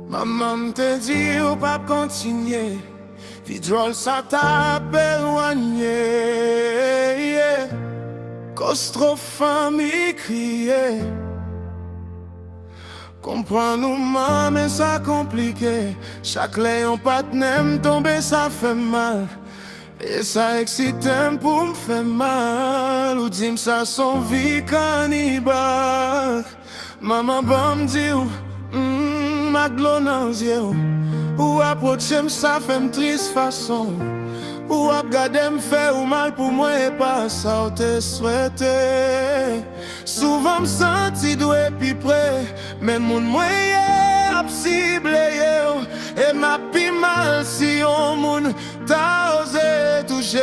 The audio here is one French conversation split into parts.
Maman te dit ou pas continuer, vie drôle ça t'a éloigné. Cause trop famille crier. Comprends-nous, maman, ça compliqué. Chaque léon patnem tomber, ça fait mal. Et ça excite pour me faire mal. Ou dis-moi ça son vie cannibale. Maman, me dit ma glonance, ou approcher ça fait me triste façon. Ou ap gade me fait ou mal pour moi et pas ça ou te souhaité. Souvent me senti doué puis près, mais mon moyen ap ciblé et m'a pi mal si on moun t'a osé toucher.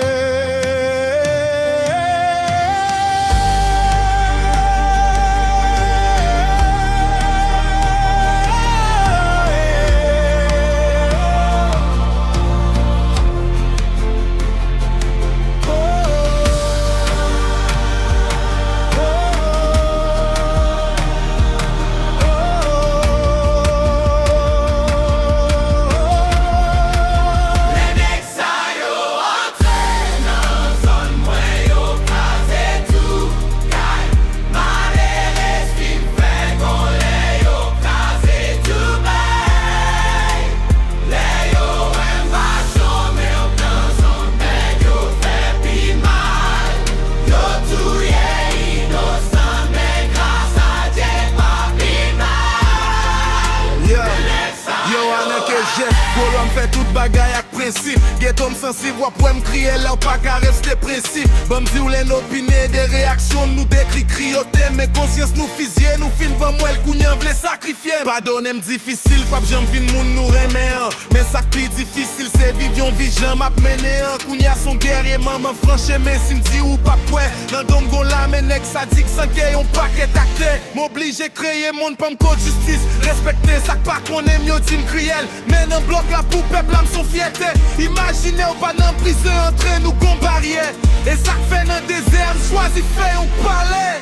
Golo me fait toute bagaille avec principe. Ghetto me sensible, pour me crier là pas qu'à rester précis. Bon me dit les opinions, des réactions nous décrit crioter. Mais conscience nous fisier, nous fin van moi le cougnan vle sacrifier. Pardonner me difficile, pas j'aime vin moun nous remet. Mais ça plus difficile c'est vivion vigilant m'a mené. Cougnan son guerrier, maman franche mais si me dit ou pas quoi. Dans dongo la menek ça dit que sans guerre on paquet acté. M'oblige créer monde pas me code justice. Respecter ça pas qu'on aime mieux dit me criel. Mais dans bloc la pour peuple âme son fierté. Imaginez ou pas dans prison entre nous qu'on barrière. Et ça fait dans désert, choisi fait un palais.